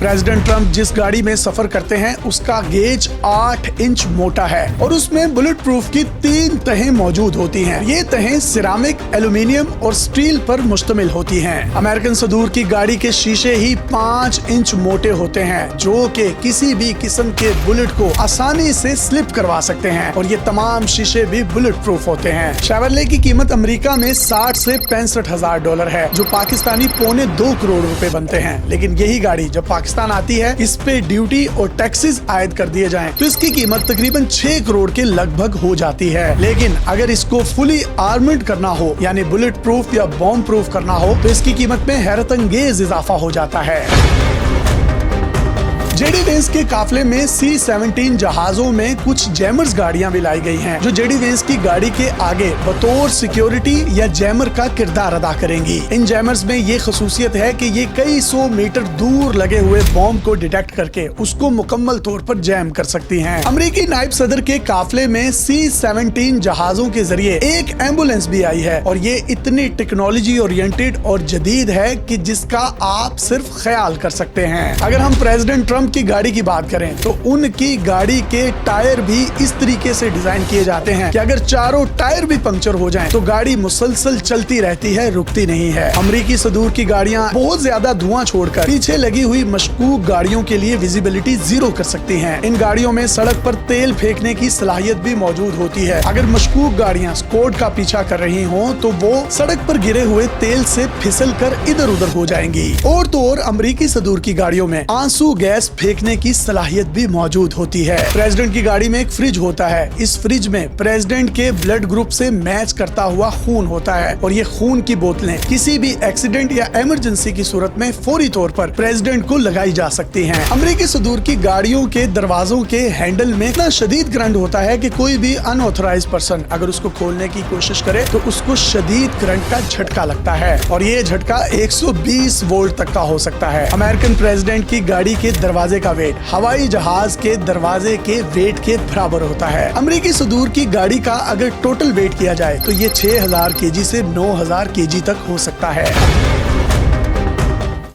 President Trump जिस गाड़ी में सफर करते हैं उसका गेज 8 इंच मोटा है और उसमें बुलेट प्रूफ की 3 तहें मौजूद होती हैं। ये तहें सिरामिक, एल्यूमिनियम और स्टील पर मुश्तमिल होती हैं। अमेरिकन सदूर की गाड़ी के शीशे ही 5 इंच मोटे होते हैं, जो कि किसी भी किस्म के बुलेट को आसानी से स्लिप करवा सकते हैं और ये तमाम शीशे भी बुलेट प्रूफ होते हैं। शेवरले की कीमत अमेरिका में 60 से 65 हजार डॉलर है, जो पाकिस्तानी पौने 2 करोड़ रुपए बनते हैं। लेकिन यही गाड़ी जब पाकिस्तान आती है, इस पे ड्यूटी और टैक्सेस आयद कर दिए जाएं, तो इसकी कीमत तकरीबन 6 करोड़ के लगभग हो जाती है। लेकिन अगर इसको फुली आर्मर्ड करना हो, यानी बुलेट प्रूफ या बॉम्ब प्रूफ करना हो, तो इसकी कीमत में हैरत अंगेज इजाफा हो जाता है। जेडी वेंस के काफले में C-17 जहाजों में कुछ जैमर्स गाड़ियां भी लाई गई हैं, जो जेडी वेंस की गाड़ी के आगे बतौर सिक्योरिटी या जैमर का किरदार अदा करेंगी। इन जैमर्स में ये खसूसियत है कि ये कई 100 मीटर दूर लगे हुए बॉम्ब को डिटेक्ट करके उसको मुकम्मल तौर पर जैम कर सकती हैं। अमेरिकी नायब सदर के काफले में C-17 जहाजों के जरिए एक एम्बुलेंस भी आई है और ये इतनी टेक्नोलॉजी ओरिएंटेड और जदीद है कि जिसका आप सिर्फ ख्याल कर सकते हैं। अगर हम प्रेसिडेंट ट्रंप की गाड़ी की बात करें तो उनकी गाड़ी के टायर भी इस तरीके से डिजाइन किए जाते हैं कि अगर चारों टायर भी पंक्चर हो जाएं तो गाड़ी मुसलसल चलती रहती है, रुकती नहीं है। अमेरिकी सदूर की गाड़ियां बहुत ज्यादा धुआं छोड़कर पीछे लगी हुई मशकूक गाड़ियों के लिए विजिबिलिटी 0 कर सकती हैं। इन गाड़ियों में सड़क पर तेल फेंकने की सलाहियत भी मौजूद होती है। अगर मशकूक गाड़ियां स्क्वाड का पीछा कर रही हों तो वो सड़क पर गिरे हुए तेल से फिसल कर इधर उधर हो जाएंगी। और तो और अमेरिकी सदूर की गाड़ियों में आंसू गैस फेंकने की सलाहियत भी मौजूद होती है। प्रेसिडेंट की गाड़ी में एक फ्रिज होता है। इस फ्रिज में प्रेसिडेंट के ब्लड ग्रुप से मैच करता हुआ खून होता है और ये खून की बोतलें किसी भी एक्सीडेंट या इमरजेंसी की सूरत में फौरी तौर पर प्रेसिडेंट को लगाई जा सकती हैं। अमेरिकी सदूर की गाड़ियों के दरवाजों के हैंडल में इतना शदीद करंट होता है कि कोई भी अनऑथराइज्ड पर्सन अगर उसको खोलने की कोशिश करे तो उसको शदीद करंट का झटका लगता है और ये झटका 120 वोल्ट तक का हो सकता है। अमेरिकन प्रेसिडेंट की गाड़ी के दरवाजे का वेट हवाई जहाज के दरवाजे के वेट के बराबर होता है। अमेरिकी सदूर की गाड़ी का अगर टोटल वेट किया जाए तो ये 6000 केजी से 9000 केजी तक हो सकता है।